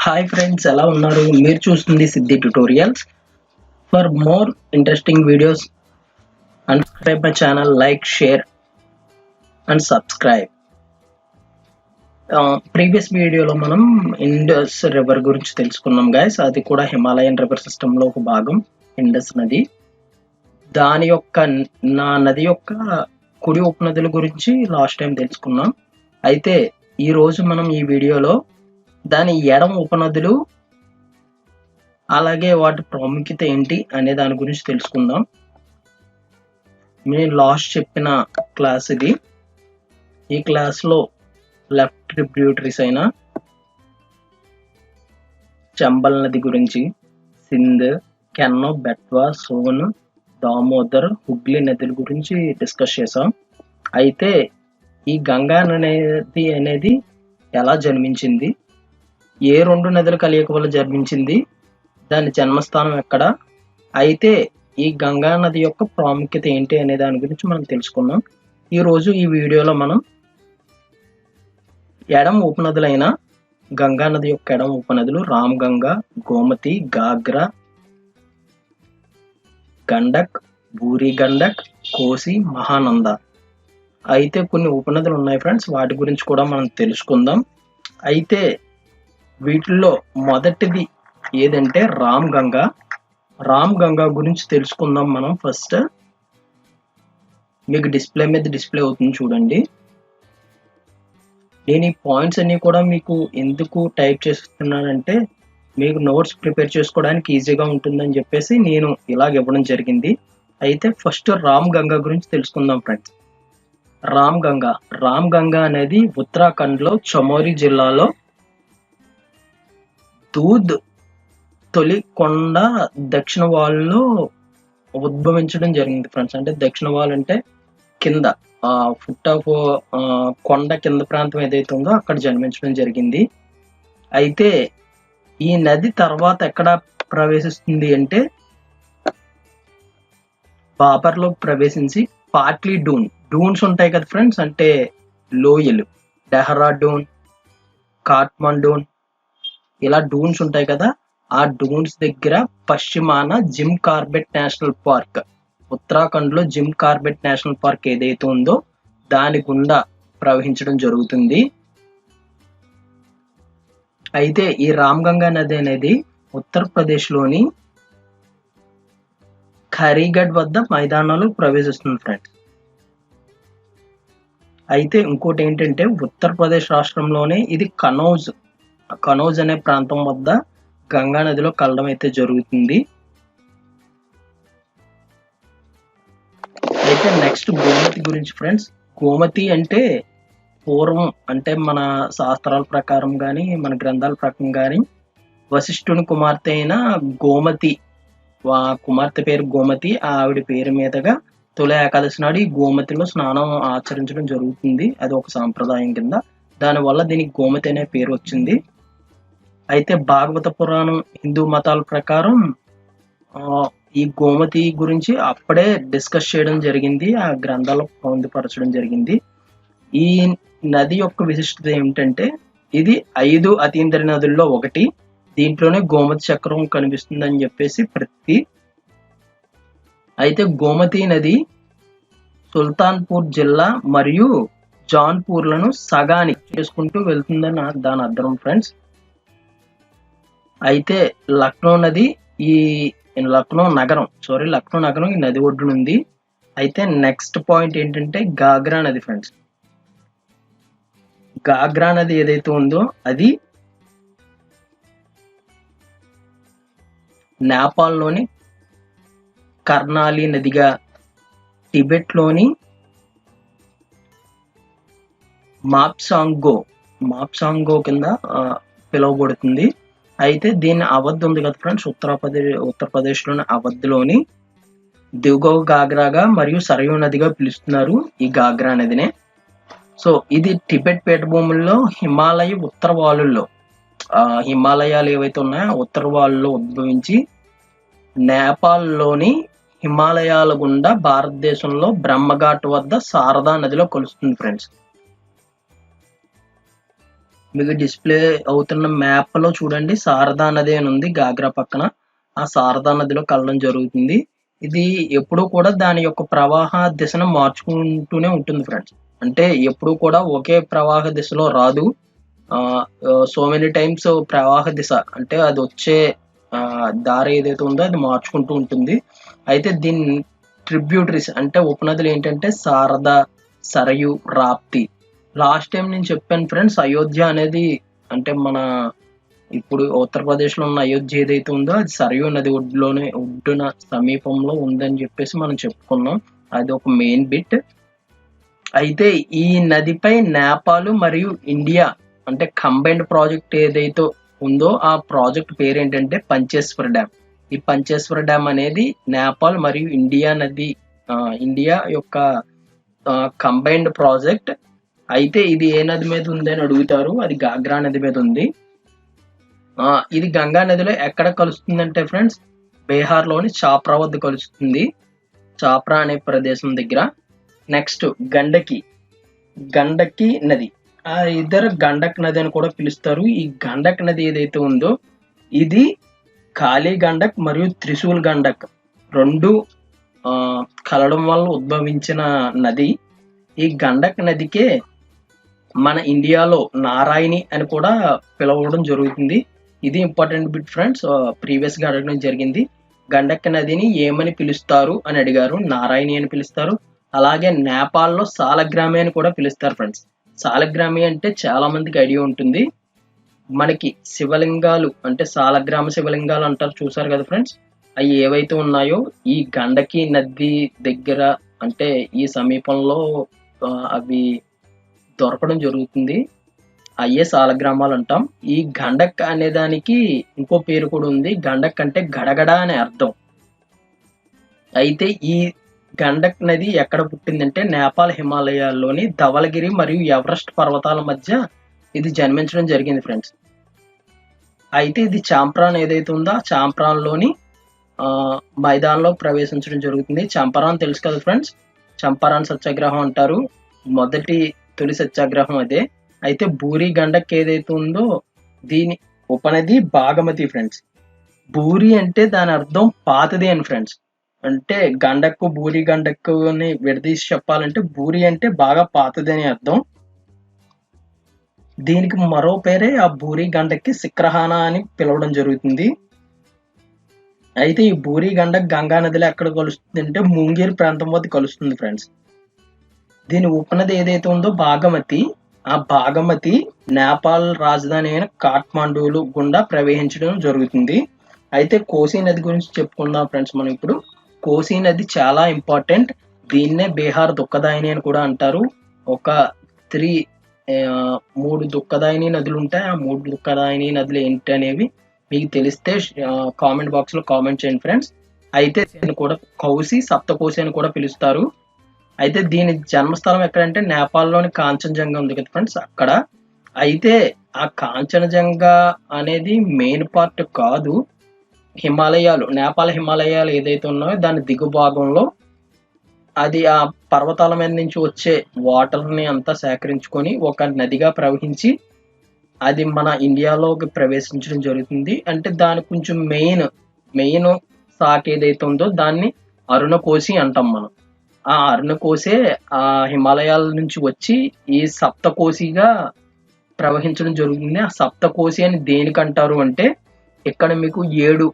Hi friends, ఎలా ఉన్నారు? మీరు చూస్తుంది సిద్ధి tutorials. For more interesting videos and subscribe my channel, like, share and subscribe. Previous వీడియోలో మనం ఇండస్ రివర్ గురించి తెలుసుకున్నాం గైస్. అది కూడా హిమాలయన్ రివర్ సిస్టంలో ఒక భాగం ఇండస్ నది. దాని యొక్క నది యొక్క కుడి ఉపనదుల గురించి లాస్ట్ టైం తెలుసుకున్నాం. అయితే ఈ రోజు మనం ఈ వీడియోలో దాని ఎడమ ఉపనదులు అలాగే వాటి ప్రాముఖ్యత ఏంటి అనే దాని గురించి తెలుసుకుందాం. నేను లాస్ట్ చెప్పిన క్లాస్ ఇది. ఈ క్లాస్లో లెఫ్ట్ ట్రిబ్యూటరీస్ అయిన చంబల్ నది గురించి, సింధ్, కెన్నో, బెట్వా, సోన్, దామోదర్, హుగ్లీ నదుల గురించి డిస్కస్ చేసాం. అయితే ఈ గంగా నది అనేది ఎలా జన్మించింది, ఏ రెండు నదుల కలయిక వల్ల జన్మించింది, దాని జన్మస్థానం ఎక్కడ, అయితే ఈ గంగా నది యొక్క ప్రాముఖ్యత ఏంటి అనే దాని గురించి మనం తెలుసుకున్నాం. ఈరోజు ఈ వీడియోలో మనం ఎడమ ఉపనదులైన గంగా నది యొక్క ఎడమ ఉపనదులు రామ్ గంగా, గోమతి, గాగ్రా, గండక్, బూరి గండక్, కోసి, మహానంద. అయితే కొన్ని ఉపనదులు ఉన్నాయి ఫ్రెండ్స్, వాటి గురించి కూడా మనం తెలుసుకుందాం. అయితే వీటిల్లో మొదటిది ఏదంటే రామ్ గంగా. రామ్ గంగా గురించి తెలుసుకుందాం మనం. ఫస్ట్ మీకు డిస్ప్లే మీద డిస్ప్లే అవుతుంది చూడండి. నేను ఈ పాయింట్స్ అన్ని కూడా మీకు ఎందుకు టైప్ చేస్తున్నానంటే మీకు నోట్స్ ప్రిపేర్ చేసుకోవడానికి ఈజీగా ఉంటుందని చెప్పేసి నేను ఇలాగ ఇవ్వడం జరిగింది. అయితే ఫస్ట్ రామ్ గంగా గురించి తెలుసుకుందాం ఫ్రెండ్స్. రామ్ గంగా అనేది ఉత్తరాఖండ్లో చమోరి జిల్లాలో దూద్ తొలి కొండ దక్షిణ వాల్లో ఉద్భవించడం జరిగింది ఫ్రెండ్స్. అంటే దక్షిణ వాల్ అంటే కింద ఫుట్ ఆఫ్ కొండ కింద ప్రాంతం ఏదైతే ఉందో అక్కడ జన్మించడం జరిగింది. అయితే ఈ నది తర్వాత ఎక్కడ ప్రవేశిస్తుంది అంటే బాబర్లో ప్రవేశించి పార్ట్లీ డూన్స్ ఉంటాయి కదా ఫ్రెండ్స్, అంటే లోయలు, డెహ్రాడూన్, కాట్మండూన్, ఇలా డూన్స్ ఉంటాయి కదా. ఆ డూన్స్ దగ్గర పశ్చిమాన జిమ్ కార్బెట్ నేషనల్ పార్క్, ఉత్తరాఖండ్లో జిమ్ కార్బెట్ నేషనల్ పార్క్ ఏదైతే ఉందో దాని గుండా ప్రవహించడం జరుగుతుంది. అయితే ఈ రామ్ గంగా నది అనేది ఉత్తరప్రదేశ్లోని ఖరీగఢ్ వద్ద మైదానాలు ప్రవేశిస్తుంది ఫ్రెండ్స్. అయితే ఇంకోటి ఏంటంటే ఉత్తరప్రదేశ్ రాష్ట్రంలోనే ఇది కనౌజ్ అనే ప్రాంతం వద్ద గంగా నదిలో కలవడం అయితే జరుగుతుంది. అయితే నెక్స్ట్ గోమతి గురించి ఫ్రెండ్స్. గోమతి అంటే పూర్వం, అంటే మన శాస్త్రాల ప్రకారం కానీ మన గ్రంథాల ప్రకారం కానీ వశిష్ఠుని కుమార్తె అయిన గోమతి, కుమార్తె పేరు గోమతి, ఆవిడ పేరు మీదుగా తొలి ఏకాదశి నాడు ఈ గోమతిలో స్నానం ఆచరించడం జరుగుతుంది. అది ఒక సాంప్రదాయం కింద. దానివల్ల దీనికి గోమతి అనే పేరు వచ్చింది. అయితే భాగవత పురాణం, హిందూ మతాల ప్రకారం ఈ గోమతి గురించి అప్పుడే డిస్కస్ చేయడం జరిగింది, ఆ గ్రంథాల్లో పొందుపరచడం జరిగింది. ఈ నది యొక్క విశిష్టత ఏమిటంటే ఇది 5 అతీంద్ర నదుల్లో ఒకటి. దీంట్లోనే గోమతి చక్రం కనిపిస్తుందని చెప్పేసి అయితే గోమతి నది సుల్తాన్పూర్ జిల్లా మరియు జాన్పూర్లను సగానికి చేసుకుంటూ వెళ్తుందని దాని అర్థం ఫ్రెండ్స్. అయితే లక్నో నగరం ఈ నది ఒడ్డున ఉంది. అయితే నెక్స్ట్ పాయింట్ ఏంటంటే గాగ్రా నది ఫ్రెండ్స్. గాగ్రా నది ఏదైతే ఉందో అది నేపాల్లోని కర్నాలి నదిగా, టిబెట్లోని మాప్సాంగో కింద పిలువబడుతుంది. అయితే దీని అవధ్ ఉంది కదా ఫ్రెండ్స్, ఉత్తరప్రదేశ్లోని అవధ్లోని దిగువ గాగ్రాగా మరియు సరయూ నదిగా పిలుస్తున్నారు ఈ గాగ్రా నదినే. సో ఇది టిబెట్ పీఠభూముల్లో హిమాలయ ఉత్తర వాలుల్లో, హిమాలయాలు ఏవైతే ఉన్నాయో ఉత్తర వాలుల్లో ఉద్భవించి నేపాల్లోని హిమాలయాల గుండా భారతదేశంలో బ్రహ్మఘాట్ వద్ద శారదా నదిలో కలుస్తుంది ఫ్రెండ్స్. మీకు డిస్ప్లే అవుతున్న మ్యాప్ లో చూడండి శారదా నది అని ఉంది గాగ్రా పక్కన. ఆ శారదా నదిలో కలవడం జరుగుతుంది. ఇది ఎప్పుడూ కూడా దాని యొక్క ప్రవాహ దిశను మార్చుకుంటూనే ఉంటుంది ఫ్రెండ్స్. అంటే ఎప్పుడూ కూడా ఒకే ప్రవాహ దిశలో రాదు. సో మెనీ టైమ్స్ ప్రవాహ దిశ అంటే అది వచ్చే దారి ఏదైతే ఉందో అది మార్చుకుంటూ ఉంటుంది. అయితే దీని ట్రిబ్యూటరీస్ అంటే ఉపనదులు ఏంటంటే శారద, సరయు, రాప్తి. లాస్ట్ టైం నేను చెప్పాను ఫ్రెండ్స్, అయోధ్య అనేది అంటే మన ఇప్పుడు ఉత్తరప్రదేశ్ లో ఉన్న అయోధ్య ఏదైతే ఉందో అది సరయూ నది ఒడ్డున సమీపంలో ఉందని చెప్పేసి మనం చెప్పుకున్నాం. అది ఒక మెయిన్ బిట్. అయితే ఈ నదిపై నేపాల్ మరియు ఇండియా అంటే కంబైన్డ్ ప్రాజెక్ట్ ఏదైతే ఉందో ఆ ప్రాజెక్ట్ పేరు ఏంటంటే పంచేశ్వర డ్యామ్. ఈ పంచేశ్వర డ్యామ్ అనేది నేపాల్ మరియు ఇండియా యొక్క కంబైన్డ్ ప్రాజెక్ట్. అయితే ఇది ఏ నది మీద ఉంది అని అడుగుతారు. అది గాగ్రా నది మీద ఉంది. ఇది గంగా నదిలో ఎక్కడ కలుస్తుందంటే ఫ్రెండ్స్, బీహార్ లోని చాప్రా వద్ద కలుస్తుంది. చాప్రా అనే ప్రదేశం దగ్గర. నెక్స్ట్ గండకి నది. ఆ ఇద్దరు గండక్ నది అని కూడా పిలుస్తారు. ఈ గండక్ నది ఏదైతే ఉందో ఇది కాళీ గండక్ మరియు త్రిశూల్ గండక్ రెండు కలవడం వల్ల ఉద్భవించిన నది. ఈ గండక్ నదికే మన ఇండియాలో నారాయణి అని కూడా పిలవడం జరుగుతుంది. ఇది ఇంపార్టెంట్ బిట్ ఫ్రెండ్స్, ప్రీవియస్ గా అడగడం జరిగింది. గండక్ నదిని ఏమని పిలుస్తారు అని అడిగారు. నారాయణి అని పిలుస్తారు. అలాగే నేపాల్లో సాలగ్రామి అని కూడా పిలుస్తారు ఫ్రెండ్స్. సాలగ్రామి అంటే చాలా మందికి ఐడియా ఉంటుంది. మనకి శివలింగాలు అంటే సాలగ్రామ శివలింగాలు అంటారు, చూసారు కదా ఫ్రెండ్స్. అవి ఏవైతే ఉన్నాయో ఈ గండకి నది దగ్గర అంటే ఈ సమీపంలో అవి దొరకడం జరుగుతుంది. అయ్యే సాలగ్రామాలు అంటాం. ఈ గండక్ అనే దానికి ఇంకో పేరు కూడా ఉంది. గండక్ అంటే గడగడ అనే అర్థం. అయితే ఈ గండక్ నది ఎక్కడ పుట్టిందంటే నేపాల్ హిమాలయాల్లోని ధవలగిరి మరియు ఎవరెస్ట్ పర్వతాల మధ్య ఇది జన్మించడం జరిగింది ఫ్రెండ్స్. అయితే ఇది చాంప్రాన్ ఏదైతే ఉందో ఆ చాంప్రాన్లోని మైదానంలో ప్రవేశించడం జరుగుతుంది. చంపారాన్ తెలుసు కదా ఫ్రెండ్స్, చంపారాన్ సత్యాగ్రహం అంటారు. తొలి సత్యాగ్రహం అదే. అయితే బూరి గండక్ ఏదైతే ఉందో దీని ఉపనది బాగమతి ఫ్రెండ్స్. బూరి అంటే దాని అర్థం పాతది అని ఫ్రెండ్స్. అంటే గండక్కు బూరి గండక్కు అని విడదీసి చెప్పాలంటే బూరి అంటే బాగా పాతది అని అర్థం. దీనికి మరో పేరే ఆ బూరి గండక్కి సిక్రహానా అని పిలవడం జరుగుతుంది. అయితే ఈ బూరి గండక్ గంగా నదిలో ఎక్కడ కలుస్తుంది అంటే ముంగేర్ ప్రాంతం వద్ద కలుస్తుంది ఫ్రెండ్స్. దీని ఉపనది ఏదైతే ఉందో బాగమతి. ఆ బాగమతి నేపాల్ రాజధాని అయిన కాఠ్మండూలు గుండా ప్రవహించడం జరుగుతుంది. అయితే కోసీ నది గురించి చెప్పుకుందాం ఫ్రెండ్స్ మనం ఇప్పుడు. కోసీ నది చాలా ఇంపార్టెంట్. దీన్నే బీహార్ దుఃఖదాయిని అని కూడా అంటారు. ఒక 3 దుఃఖదాయిని నదులు ఉంటాయి. ఆ 3 దుఃఖదాయిని నదులు ఏంటి అనేవి మీకు తెలిస్తే కామెంట్ బాక్స్ లో కామెంట్ చేయండి ఫ్రెండ్స్. అయితే దీన్ని కూడా సప్తకోశి అని కూడా పిలుస్తారు. అయితే దీని జన్మస్థలం ఎక్కడంటే నేపాల్లోని కాంచనజంగా ఉంది కదా ఫ్రెండ్స్, అక్కడ. అయితే ఆ కాంచనజంగా అనేది మెయిన్ పార్ట్ కాదు. నేపాల్ హిమాలయాలు ఏదైతే ఉన్నాయో దాని దిగు భాగంలో అది ఆ పర్వతాల మీద నుంచి వచ్చే వాటర్ ని అంతా సేకరించుకొని ఒక నదిగా ప్రవహించి అది మన ఇండియాలోకి ప్రవేశించడం జరుగుతుంది. అంటే దాని కొంచెం మెయిన్ శాఖ ఏదైతే ఉందో దాన్ని అరుణకోశి అంటాం మనం. ఆ అరుణకోశే ఆ హిమాలయాల నుంచి వచ్చి ఈ సప్తకోశిగా ప్రవహించడం జరుగుతుంది. ఆ సప్తకోశి అని దేనికంటారు అంటే ఇక్కడ మీకు 7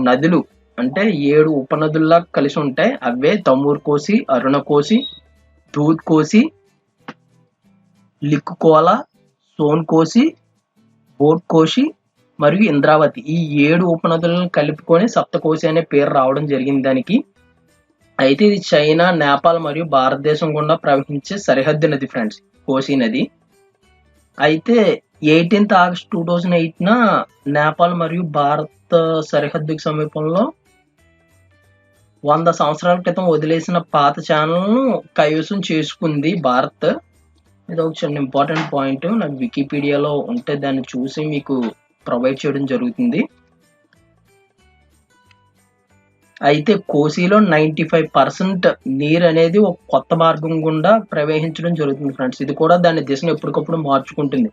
నదులు అంటే 7 ఉపనదుల్లా కలిసి ఉంటాయి. అవే తమూర్ కోసి, అరుణకోశి, దూద్ కోసి, లిక్కుకోలా, సోన్ కోసి, బోట్ కోసి మరియు ఇంద్రావతి. ఈ 7 ఉపనదులను కలుపుకొని సప్తకోశి అనే పేరు రావడం జరిగింది దానికి. అయితే ఇది చైనా, నేపాల్ మరియు భారతదేశం గుండా ప్రవహించే సరిహద్దు నది ఫ్రెండ్స్ కోసీ నది. అయితే 18th August 2008న నేపాల్ మరియు భారత్ సరిహద్దుకి సమీపంలో 100 సంవత్సరాల క్రితం వదిలేసిన పాత ఛానల్ను కైవసం చేసుకుంది భారత్. ఇది ఒక చిన్న ఇంపార్టెంట్ పాయింట్. నాకు వికీపీడియాలో ఉంటే దాన్ని చూసి మీకు ప్రొవైడ్ చేయడం జరుగుతుంది. అయితే కోసిలో 95% నీరు అనేది ఒక కొత్త మార్గం గుండా ప్రవహించడం జరుగుతుంది ఫ్రెండ్స్. ఇది కూడా దాని దిశను ఎప్పటికప్పుడు మార్చుకుంటుంది.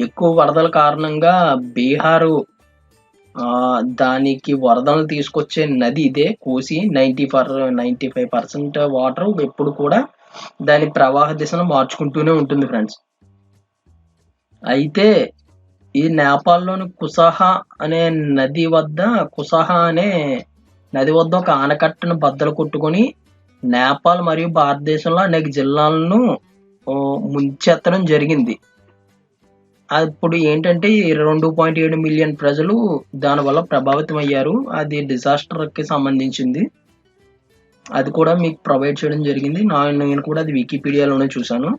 ఎక్కువ వరదల కారణంగా బీహారు దానికి వరదలను తీసుకొచ్చే నది ఇదే కోసి. 95% వాటర్ ఎప్పుడు కూడా దాని ప్రవాహ దిశను మార్చుకుంటూనే ఉంటుంది ఫ్రెండ్స్. అయితే ఈ నేపాల్లోని కుసాహా అనే నది వద్ద ఒక ఆనకట్టను బద్దలు కొట్టుకొని నేపాల్ మరియు భారతదేశంలో అనేక జిల్లాలను ముంచెత్తడం జరిగింది. అప్పుడు ఏంటంటే 2.7 మిలియన్ ప్రజలు దానివల్ల ప్రభావితం అయ్యారు. అది డిజాస్టర్కి సంబంధించింది. అది కూడా మీకు ప్రొవైడ్ చేయడం జరిగింది. నేను కూడా అది వికీపీడియాలోనే చూశాను.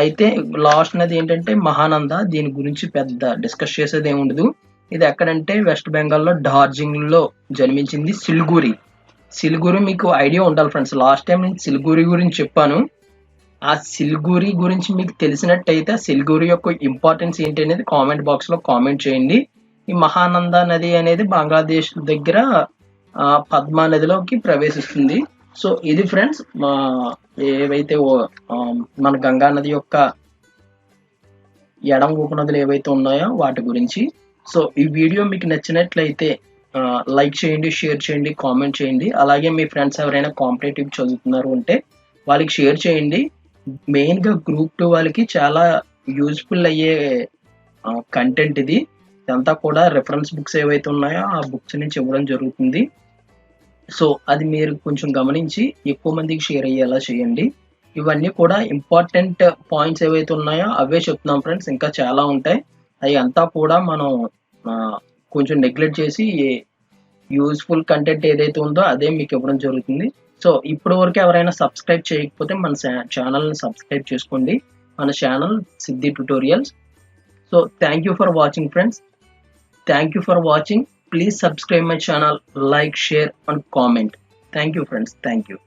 అయితే లాస్ట్ నది ఏంటంటే మహానంద. దీని గురించి పెద్ద డిస్కస్ చేసేది ఏమి ఉండదు. ఇది ఎక్కడంటే వెస్ట్ బెంగాల్లో డార్జిలింగ్లో జన్మించింది సిలిగురి మీకు ఐడియా ఉండాలి ఫ్రెండ్స్. లాస్ట్ టైం నేను సిలిగురి గురించి చెప్పాను. ఆ సిలిగురి గురించి మీకు తెలిసినట్టయితే ఆ సిలిగురి యొక్క ఇంపార్టెన్స్ ఏంటి అనేది కామెంట్ బాక్స్లో కామెంట్ చేయండి. ఈ మహానంద నది అనేది బంగ్లాదేశ్ దగ్గర పద్మా నదిలోకి ప్రవేశిస్తుంది. సో ఇది ఫ్రెండ్స్ ఏవైతే మన గంగా నది యొక్క ఎడమ ఉపనదులు ఏవైతే ఉన్నాయో వాటి గురించి. సో ఈ వీడియో మీకు నచ్చినట్లయితే లైక్ చేయండి, షేర్ చేయండి, కామెంట్ చేయండి. అలాగే మీ ఫ్రెండ్స్ ఎవరైనా కాంపిటేటివ్ చదువుతున్నారు అంటే వాళ్ళకి షేర్ చేయండి. మెయిన్గా గ్రూప్ 2 వాళ్ళకి చాలా యూజ్ఫుల్ అయ్యే కంటెంట్ ఇది. ఇదంతా కూడా రెఫరెన్స్ బుక్స్ ఏవైతే ఉన్నాయో ఆ బుక్స్ నుంచి ఇవ్వడం జరుగుతుంది. సో అది మీరు కొంచెం గమనించి ఎక్కువ మందికి షేర్ అయ్యేలా చేయండి. ఇవన్నీ కూడా ఇంపార్టెంట్ పాయింట్స్ ఏవైతే ఉన్నాయో అవే చెప్తున్నాం ఫ్రెండ్స్. ఇంకా చాలా ఉంటాయి. అవి అంతా కూడా మనం కొంచెం నెగ్లెక్ట్ చేసి యూజ్ఫుల్ కంటెంట్ ఏదైతే ఉందో అదే మీకు ఇవ్వడం జరుగుతుంది. సో ఇప్పటి వరకు ఎవరైనా సబ్స్క్రైబ్ చేయకపోతే మన ఛానల్ని సబ్స్క్రైబ్ చేసుకోండి. మన channel Siddhi tutorials. So thank you for watching friends. Thank you for watching. Please subscribe my channel, like, share and comment. Thank you friends. Thank you.